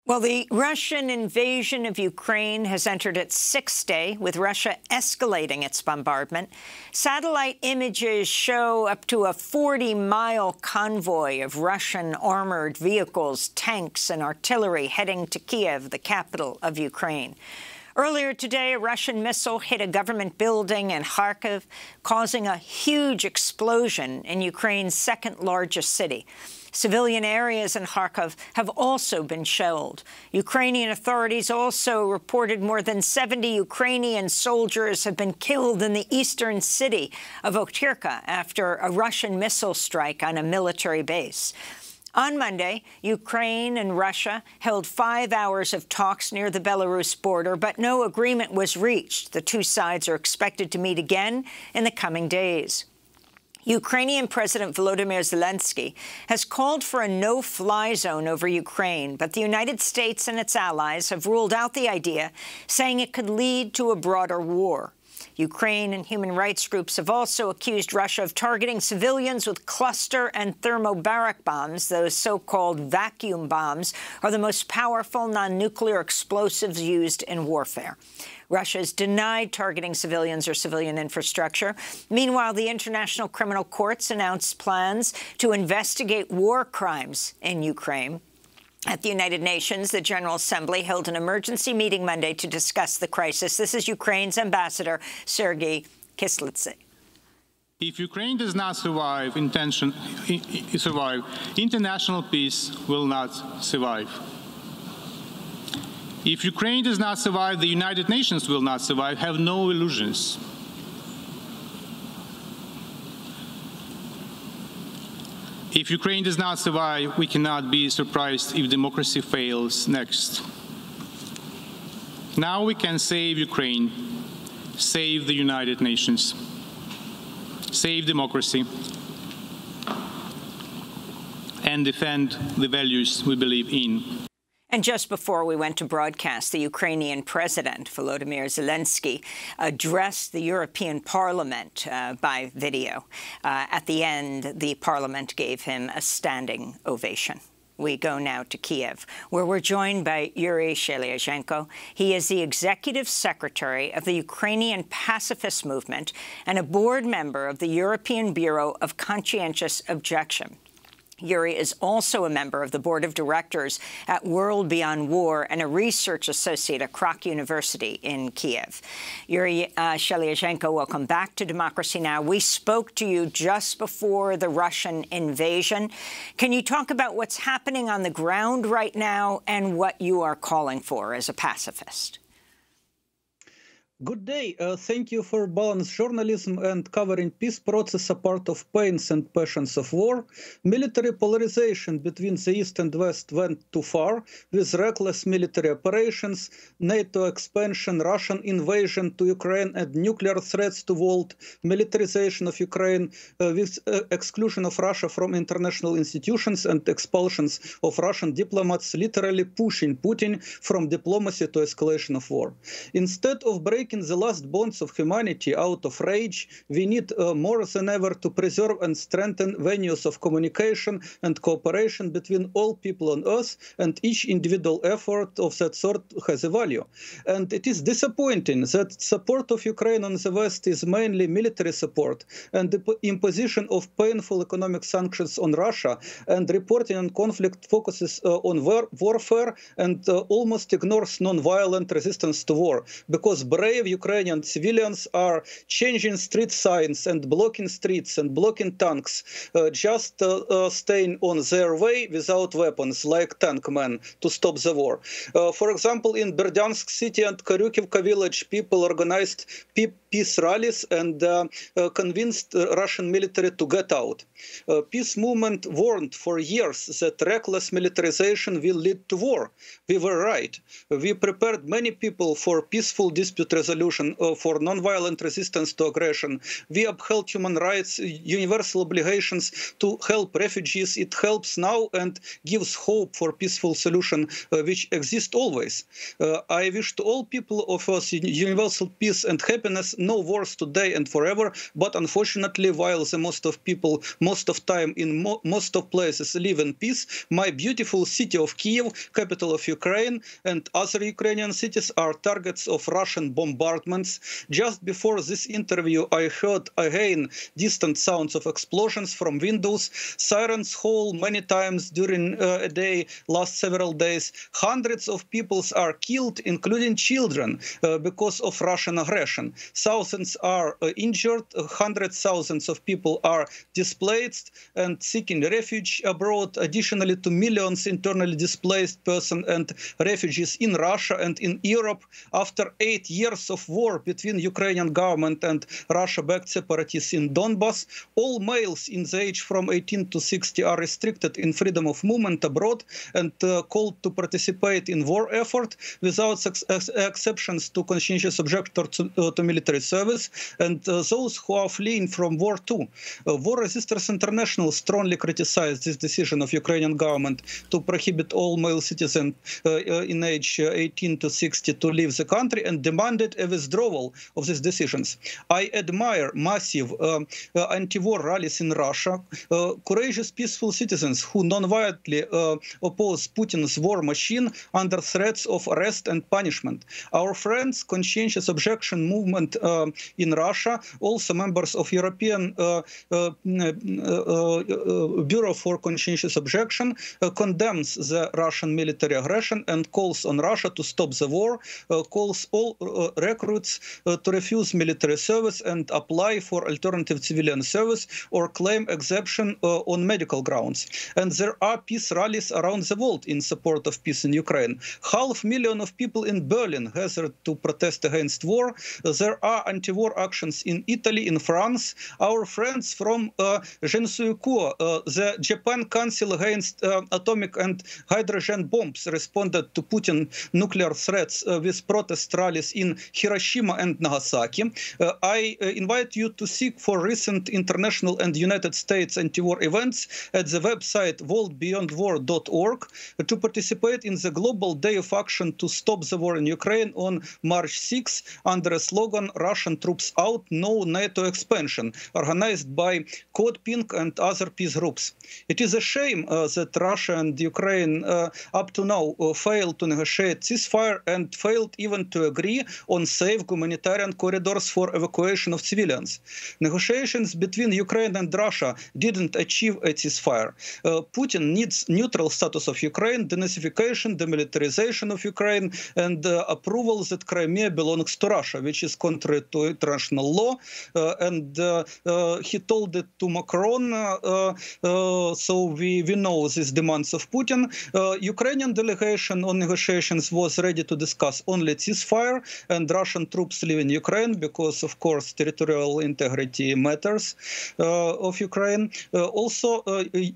Well, the Russian invasion of Ukraine has entered its sixth day, with Russia escalating its bombardment. Satellite images show up to a 40-mile convoy of Russian armored vehicles, tanks, and artillery heading to Kyiv, the capital of Ukraine. Earlier today, a Russian missile hit a government building in Kharkiv, causing a huge explosion in Ukraine's second-largest city. Civilian areas in Kharkiv have also been shelled. Ukrainian authorities also reported more than 70 Ukrainian soldiers have been killed in the eastern city of Okhtyrka after a Russian missile strike on a military base. On Monday, Ukraine and Russia held 5 hours of talks near the Belarus border, but no agreement was reached. The two sides are expected to meet again in the coming days. Ukrainian President Volodymyr Zelensky has called for a no-fly zone over Ukraine, but the United States and its allies have ruled out the idea, saying it could lead to a broader war. Ukraine and human rights groups have also accused Russia of targeting civilians with cluster and thermobaric bombs. Those so-called vacuum bombs are the most powerful non-nuclear explosives used in warfare. Russia has denied targeting civilians or civilian infrastructure. Meanwhile, the international criminal courts announced plans to investigate war crimes in Ukraine. At the United Nations, the General Assembly held an emergency meeting Monday to discuss the crisis. This is Ukraine's ambassador, Sergei Kislitsy. If Ukraine does not survive, international peace will not survive. If Ukraine does not survive, the United Nations will not survive. Have no illusions. If Ukraine does not survive, we cannot be surprised if democracy fails next. Now we can save Ukraine, save the United Nations, save democracy, and defend the values we believe in. And just before we went to broadcast, the Ukrainian President, Volodymyr Zelensky, addressed the European Parliament by video. At the end, the Parliament gave him a standing ovation. We go now to Kyiv, where we're joined by Yurii Sheliazhenko. He is the Executive Secretary of the Ukrainian Pacifist Movement and a board member of the European Bureau of Conscientious Objection. Yurii is also a member of the board of directors at World Beyond War and a research associate at Kharkiv University in Kyiv. Yurii Sheliazhenko, welcome back to Democracy Now! We spoke to you just before the Russian invasion. Can you talk about what's happening on the ground right now and what you are calling for as a pacifist? Good day. Thank you for balanced journalism and covering peace process, a part of pains and passions of war. Military polarization between the East and West went too far, with reckless military operations, NATO expansion, Russian invasion to Ukraine and nuclear threats to world, militarization of Ukraine, with exclusion of Russia from international institutions and expulsions of Russian diplomats, literally pushing Putin from diplomacy to escalation of war. Instead of breaking the last bonds of humanity out of rage, we need more than ever to preserve and strengthen venues of communication and cooperation between all people on earth, and each individual effort of that sort has a value. And it is disappointing that support of Ukraine on the West is mainly military support, and the imposition of painful economic sanctions on Russia and reporting on conflict focuses on warfare and almost ignores non-violent resistance to war, because brave Ukrainian civilians are changing street signs and blocking streets and blocking tanks, just staying on their way without weapons, like tank men, to stop the war. For example, in Berdyansk city and Kharkivka village, people organized peace rallies and convinced Russian military to get out. Peace movement warned for years that reckless militarization will lead to war. We were right. We prepared many people for peaceful dispute resolution resolution for non-violent resistance to aggression. We uphold human rights, universal obligations to help refugees. It helps now and gives hope for peaceful solution which exist always. I wish to all people of us universal peace and happiness, no wars today and forever, but unfortunately, while the most of people, most of time in most of places live in peace, my beautiful city of Kyiv, capital of Ukraine, and other Ukrainian cities are targets of Russian bombardments. Just before this interview, I heard again distant sounds of explosions from windows, sirens howl many times during a day, last several days. Hundreds of people are killed, including children, because of Russian aggression. Thousands are injured, hundreds of thousands of people are displaced and seeking refuge abroad, additionally to millions internally displaced persons and refugees in Russia and in Europe. After 8 years of war between Ukrainian government and Russia-backed separatists in Donbass, all males in the age from 18 to 60 are restricted in freedom of movement abroad and called to participate in war effort without exceptions to conscientious objector to military service, and those who are fleeing from war too. War Resisters International strongly criticized this decision of Ukrainian government to prohibit all male citizens in age 18 to 60 to leave the country and demanded a withdrawal of these decisions. I admire massive anti-war rallies in Russia, courageous peaceful citizens who non-violently oppose Putin's war machine under threats of arrest and punishment. Our friends, conscientious objection movement in Russia, also members of European Bureau for Conscientious Objection, condemns the Russian military aggression and calls on Russia to stop the war, calls all recruits to refuse military service and apply for alternative civilian service or claim exemption on medical grounds. And there are peace rallies around the world in support of peace in Ukraine. 500,000 of people in Berlin gathered to protest against war. There are anti-war actions in Italy, in France. Our friends from Gensuikuo, the Japan Council against atomic and hydrogen bombs, responded to Putin nuclear threats with protest rallies in Hiroshima and Nagasaki. I invite you to seek for recent international and United States anti-war events at the website worldbeyondwar.org to participate in the Global Day of Action to Stop the War in Ukraine on March 6 under a slogan, Russian troops out, no NATO expansion, organized by Code Pink and other peace groups. It is a shame that Russia and Ukraine up to now failed to negotiate ceasefire and failed even to agree on safe humanitarian corridors for evacuation of civilians. Negotiations between Ukraine and Russia didn't achieve a ceasefire. Putin needs neutral status of Ukraine, denazification, demilitarization of Ukraine, and approval that Crimea belongs to Russia, which is contrary to international law. And he told it to Macron, so we know these demands of Putin. Ukrainian delegation on negotiations was ready to discuss only ceasefire and Russian troops leaving Ukraine because, of course, territorial integrity matters of Ukraine. Also,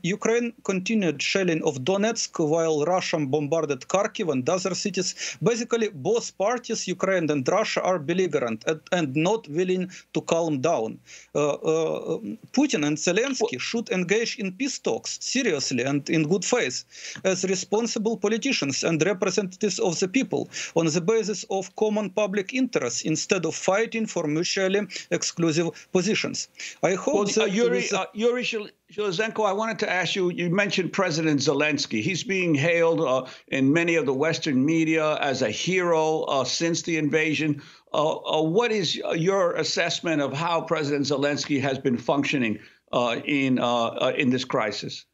Ukraine continued shelling of Donetsk while Russia bombarded Kharkiv and other cities. Basically, both parties, Ukraine and Russia, are belligerent and not willing to calm down. Putin and Zelensky should engage in peace talks seriously and in good faith as responsible politicians and representatives of the people on the basis of common public interests instead of fighting for mutually exclusive positions. I hope that Yurii Sheliazhenko, I wanted to ask you, you mentioned President Zelensky. He's being hailed in many of the Western media as a hero since the invasion. What is your assessment of how President Zelensky has been functioning in this crisis?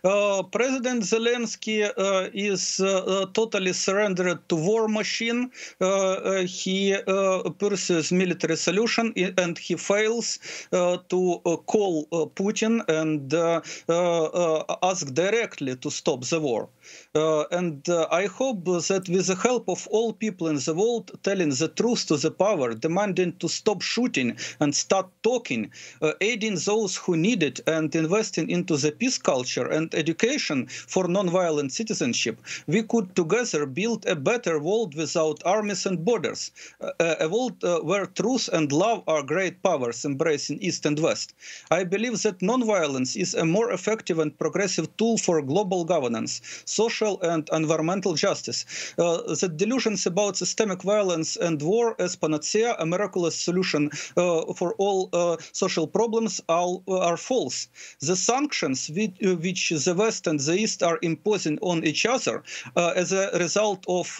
President Zelensky is totally surrendered to war machine. He pursues military solution and he fails to call Putin and ask directly to stop the war. And I hope that with the help of all people in the world telling the truth to the power, demanding to stop shooting and start talking, aiding those who need it, and investing into the peace culture and education for non-violent citizenship, we could together build a better world without armies and borders, a world where truth and love are great powers embracing East and West. I believe that non-violence is a more effective and progressive tool for global governance, social and environmental justice. The delusions about systemic violence and war as panacea, a miraculous solution for all social problems, are false. The sanctions which the West and the East are imposing on each other as a result of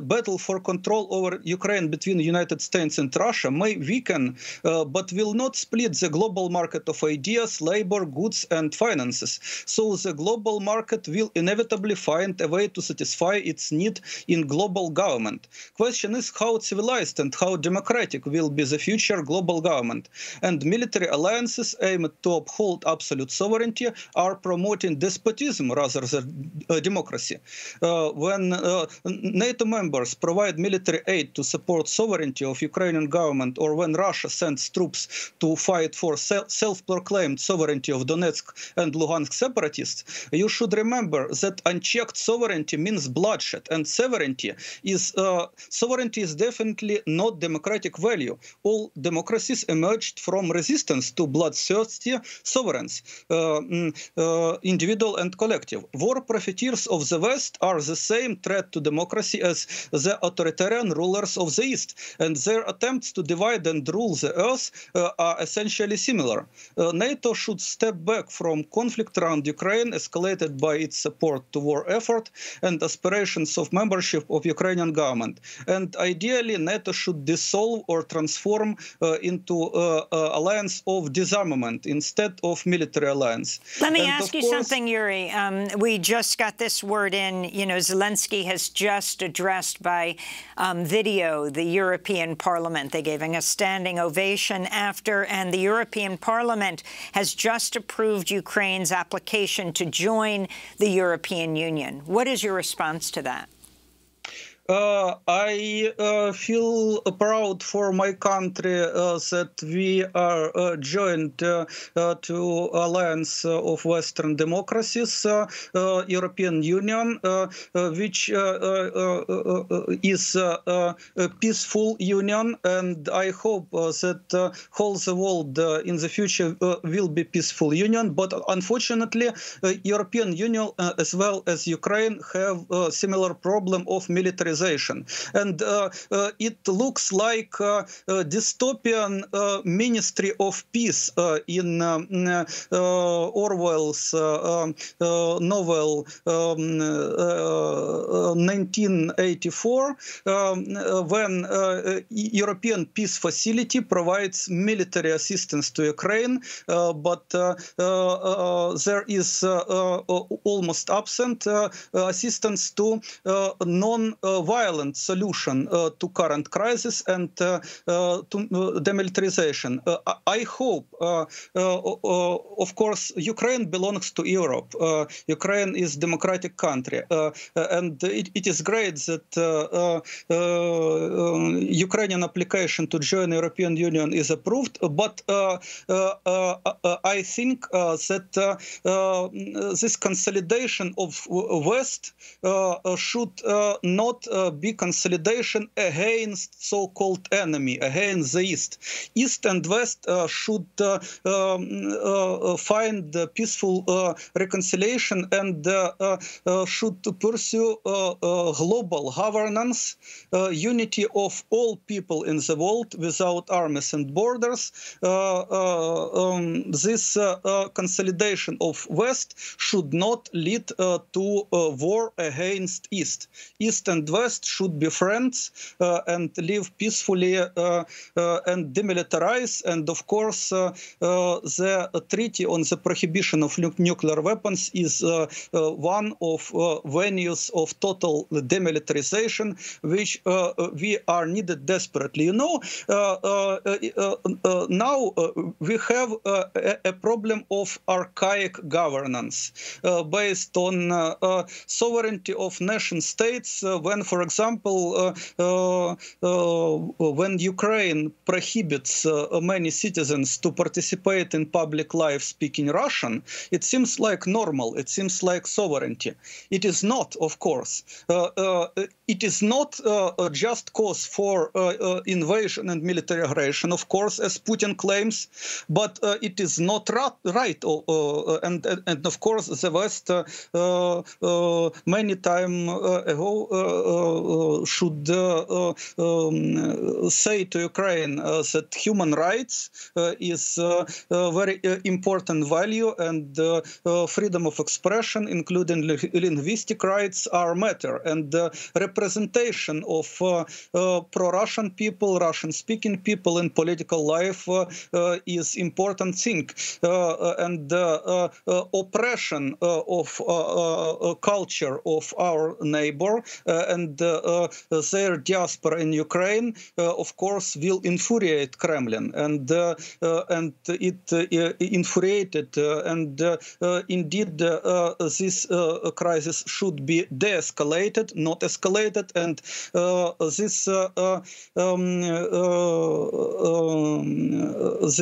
battle for control over Ukraine between the United States and Russia may weaken, but will not split the global market of ideas, labor, goods, and finances. So the global market will inevitably find a way to satisfy its need in global government. Question is how civilized and how democratic will be the future global government. And military alliances aimed to uphold absolute sovereignty are promoting despotism rather than democracy. When NATO members provide military aid to support sovereignty of Ukrainian government, or when Russia sends troops to fight for self-proclaimed sovereignty of Donetsk and Luhansk separatists, you should remember that unchecked sovereignty means bloodshed, and sovereignty is definitely not democratic value. All democracies emerged from resistance to bloodthirsty sovereigns, individual and collective. War profiteers of the West are the same threat to democracy as the authoritarian rulers of the East, and their attempts to divide and rule the earth are essentially similar. NATO should step back from conflict around Ukraine, escalated by its support to war effort and aspirations of membership of Ukrainian government. And ideally, NATO should dissolve or transform into alliance of disarmament instead of military alliance. Let me ask you something, Yurii. We just got this word in. You know, Zelensky has just addressed by video the European Parliament. They gave him a standing ovation after, and the European Parliament has just approved Ukraine's application to join the European Union. What is your response to that? I feel proud for my country that we are joined to Alliance of Western Democracies, European Union, which is a peaceful union, and I hope that whole the world in the future will be peaceful union. But unfortunately, European Union as well as Ukraine have a similar problem of militarization. And it looks like a dystopian Ministry of Peace in Orwell's novel 1984, when European Peace Facility provides military assistance to Ukraine, but there is almost absent assistance to non-violent solution to current crisis and to demilitarization. I hope, of course, Ukraine belongs to Europe. Ukraine is a democratic country, and it is great that Ukrainian application to join the European Union is approved. But I think that this consolidation of West should not be consolidation against so-called enemy, against the East. East and West should find peaceful reconciliation and should pursue global governance, unity of all people in the world without armies and borders. This consolidation of West should not lead to war against East. East and West should be friends and live peacefully and demilitarize. And of course, the treaty on the prohibition of nuclear weapons is one of venues of of total demilitarization, which we are needed desperately. You know, now we have a problem of archaic governance based on sovereignty of nation states. When, for example, when Ukraine prohibits many citizens to participate in public life speaking Russian, it seems like normal. It seems like sovereignty. It is not, of course. It is not just cause for invasion and military aggression, of course, as Putin claims, but it is not right. And of course, the West many time ago should say to Ukraine that human rights is a very important value, and freedom of expression, including linguistic rights, are matter, and representation of pro-Russian people, Russian-speaking people in political life is important thing, and oppression of culture of our neighbor and their diaspora in Ukraine, of course, will infuriate Kremlin, and it infuriated, and indeed this crisis should be de-escalated, not escalated, and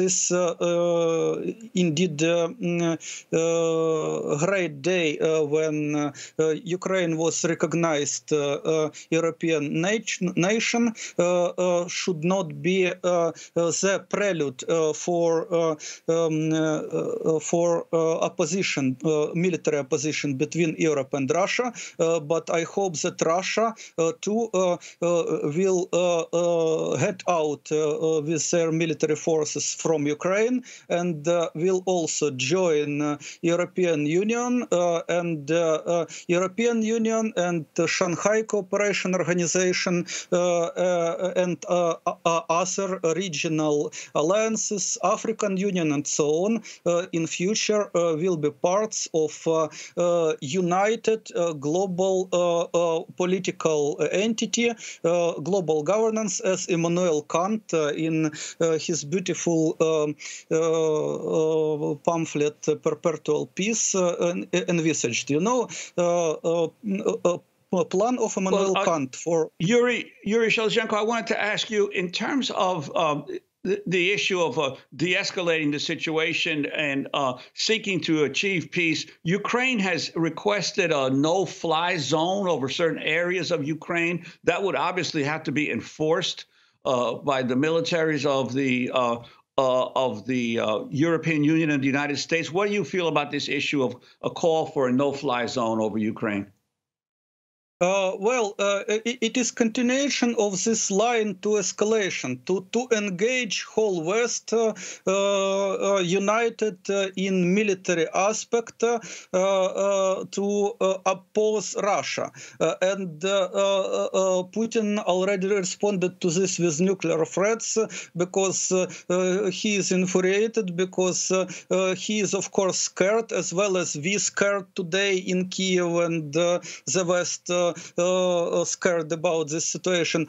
this indeed great day when Ukraine was recognized European nation should not be the prelude for opposition, military opposition between Europe and Russia, but I hope that Russia too will head out with their military forces from Ukraine, and will also join European Union and European Union and Shanghai Cooperation Organization and other regional alliances, African Union and so on, in future will be parts of united global political entity, global governance, as Immanuel Kant in his beautiful pamphlet Perpetual Peace envisaged. You know, plan of Immanuel Kant for Yurii Sheliazhenko. I wanted to ask you, in terms of the issue of de-escalating the situation and seeking to achieve peace, Ukraine has requested a no-fly zone over certain areas of Ukraine. That would obviously have to be enforced by the militaries of the European Union and the United States. What do you feel about this issue of a call for a no-fly zone over Ukraine? Well, it is continuation of this line to escalation, to engage whole West united in military aspect to oppose Russia. And Putin already responded to this with nuclear threats, because he is infuriated, because he is, of course, scared, as well as we scared today in Kyiv, and the West scared about this situation.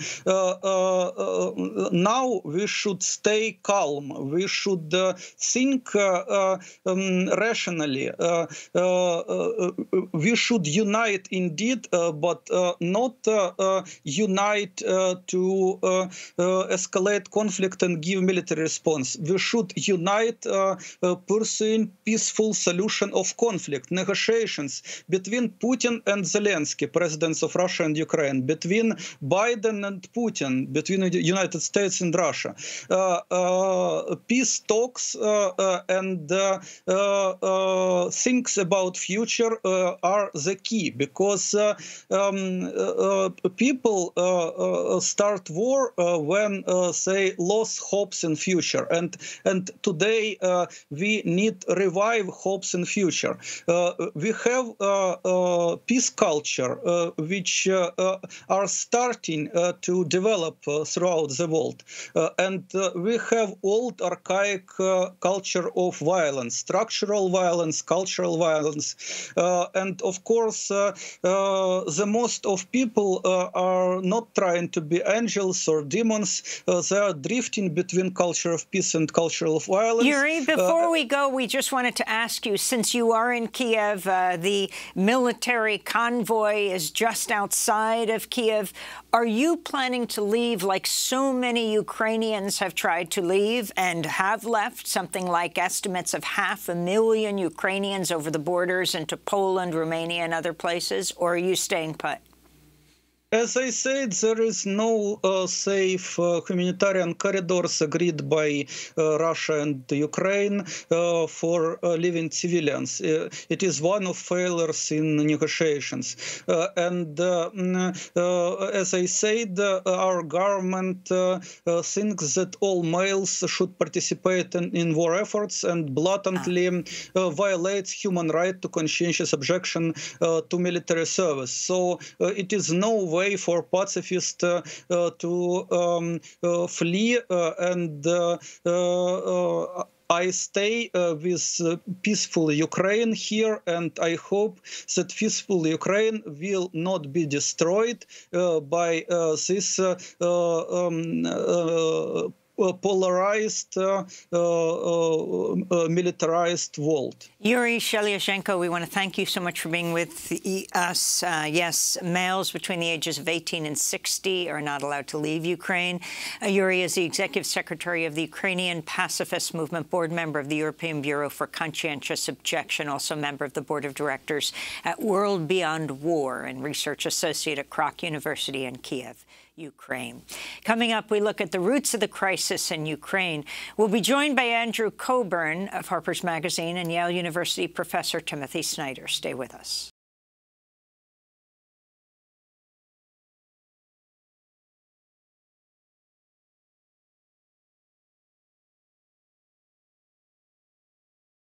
Now we should stay calm. We should think rationally. We should unite indeed, but not unite to escalate conflict and give military response. We should unite pursuing peaceful solution of conflict, negotiations between Putin and Zelensky, presidents of Russia and Ukraine, between Biden and Putin, between the United States and Russia. Peace talks and thinks about future are the key, because people start war when they lose hopes in future, and today we need revive hopes in future. We have peace culture which are starting to develop throughout the world. And we have old archaic culture of violence, structural violence, cultural violence. And of course, the most of people are not trying to be angels or demons. They are drifting between culture of peace and culture of violence. Yurii, before we go, we just wanted to ask you, since you are in Kyiv, the military convoy is just outside of Kyiv. Are you planning to leave like so many Ukrainians have tried to leave and have left, something like estimates of 500,000 Ukrainians over the borders into Poland, Romania, and other places, or are you staying put? As I said, there is no safe humanitarian corridors agreed by Russia and Ukraine for living civilians. It is one of failures in negotiations. And as I said, our government thinks that all males should participate in war efforts and blatantly violates human right to conscientious objection to military service. So it is no way for pacifists to flee, and I stay with peaceful Ukraine here, and I hope that peaceful Ukraine will not be destroyed by this polarized, militarized world. Yurii Sheliazhenko, we want to thank you so much for being with us. Yes, males between the ages of 18 and 60 are not allowed to leave Ukraine. Yurii is the Executive Secretary of the Ukrainian Pacifist Movement, board member of the European Bureau for Conscientious Objection, also member of the Board of Directors at World Beyond War and Research Associate at Kroc University in Kyiv, Ukraine. Coming up, we look at the roots of the crisis in Ukraine. We'll be joined by Andrew Coburn of Harper's Magazine and Yale University professor Timothy Snyder. Stay with us.